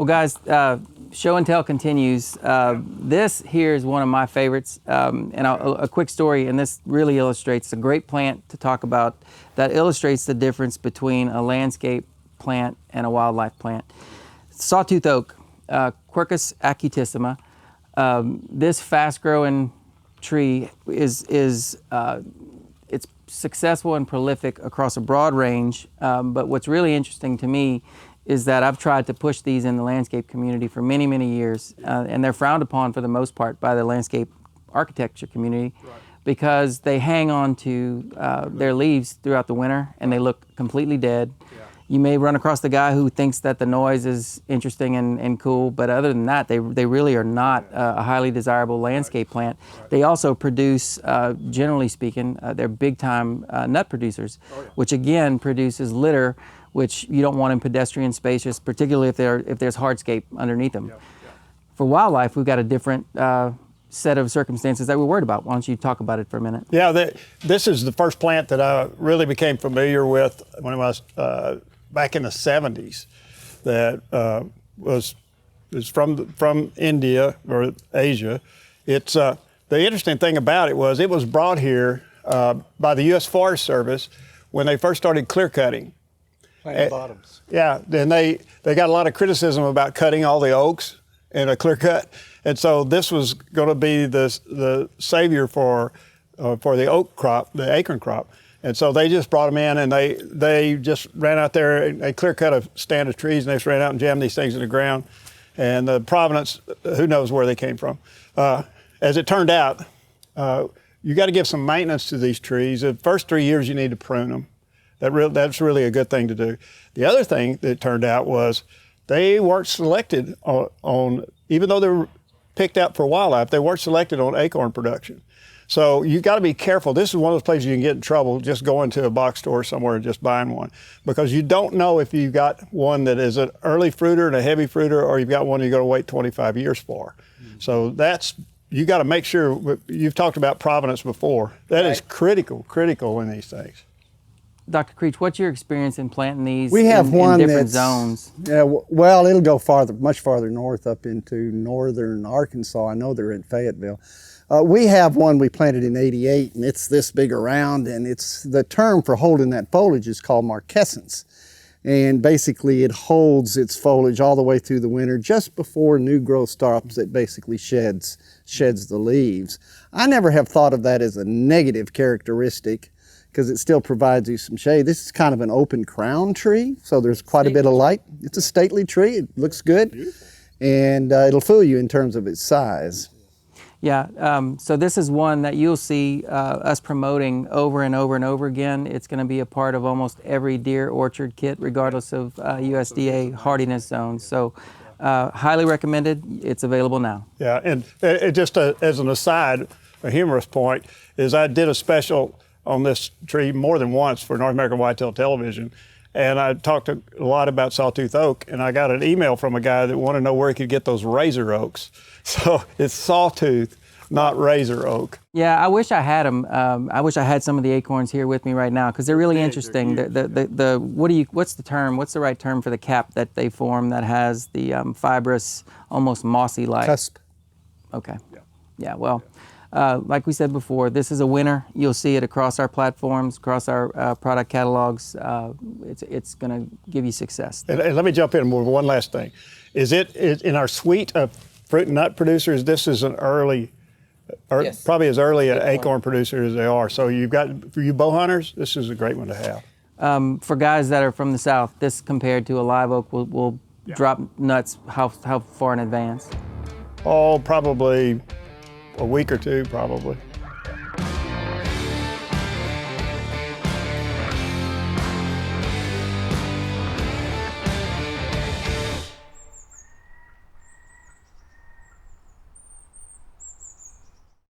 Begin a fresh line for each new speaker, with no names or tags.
Well, guys, show and tell continues. This here is one of my favorites, and a quick story, and this really illustrates a great plant to talk about that illustrates the difference between a landscape plant and a wildlife plant. Sawtooth oak, Quercus acutissima. This fast-growing tree is it's successful and prolific across a broad range, but what's really interesting to me is that I've tried to push these in the landscape community for many, many years, and they're frowned upon for the most part by the landscape architecture community, right, because they hang on to their leaves throughout the winter and they look completely dead. Yeah. You may run across the guy who thinks that the noise is interesting and cool, but other than that, they really are not a highly desirable landscape plant. Right. They also produce, generally speaking, they're big-time nut producers, which again produces litter, which you don't want in pedestrian spaces, particularly if there's hardscape underneath them. For wildlife, we've got a different set of circumstances that we're worried about. Why don't you talk about it for a minute? Yeah,
this is the first plant that I really became familiar with when I was back in the 70s. That was from India or Asia. It's the interesting thing about it was brought here by the U.S. Forest Service when they first started clear cutting.
Plant bottoms.
Yeah, then they got a lot of criticism about cutting all the oaks in a clear cut, and so this was going to be the savior for the oak crop, the acorn crop, and so they just brought them in and they just ran out there and they clear cut a stand of trees and they just ran out and jammed these things in the ground, and the provenance, who knows where they came from. As it turned out, you got to give some maintenance to these trees. The first 3 years you need to prune them. That's really a good thing to do. The other thing that turned out was they weren't selected on even though they were picked out for wildlife, they weren't selected on acorn production. So you got to be careful. This is one of those places you can get in trouble just going to a box store somewhere and just buying one, because you don't know if you've got one that is an early fruiter and a heavy fruiter, or you've got one you're going to wait 25 years for. Mm-hmm. So you got to make sure. You've talked about provenance before. That is critical in these things.
Dr. Creech, what's your experience in planting these
we have
in
one
different zones?
Yeah, well, it'll go much farther north up into northern Arkansas. I know they're in Fayetteville. We have one we planted in '88, and it's this big around, and the term for holding that foliage is called marquescence. And basically it holds its foliage all the way through the winter. Just before new growth starts, it basically sheds the leaves. I never have thought of that as a negative characteristic, because it still provides you some shade. This is kind of an open crown tree, so there's quite a bit of light. It's a stately tree, it looks good, and it'll fool you in terms of its size.
Yeah, so this is one that you'll see us promoting over and over and over again. It's gonna be a part of almost every deer orchard kit, regardless of USDA hardiness zones. So highly recommended, it's available now.
Yeah, and just as an aside, a humorous point, is I did a special on this tree more than once for North American Whitetail Television. And I talked a lot about Sawtooth oak, and I got an email from a guy that wanted to know where he could get those razor oaks. So it's Sawtooth, not razor oak.
Yeah, I wish I had them. I wish I had some of the acorns here with me right now, because they're really interesting. What's the term? What's the right term for the cap that they form that has the fibrous, almost mossy-like?
Cusp.
Okay. Yeah, well. Like we said before, this is a winner. You'll see it across our platforms, across our product catalogs. It's going to give you success.
And let me jump in with one last thing. Is it in our suite of fruit and nut producers, this is an early, yes, probably as early an acorn producer as they are. So for you bowhunters, this is a great one to have.
For guys that are from the South, this compared to a live oak will drop nuts how far in advance?
Oh, probably a week or two, probably.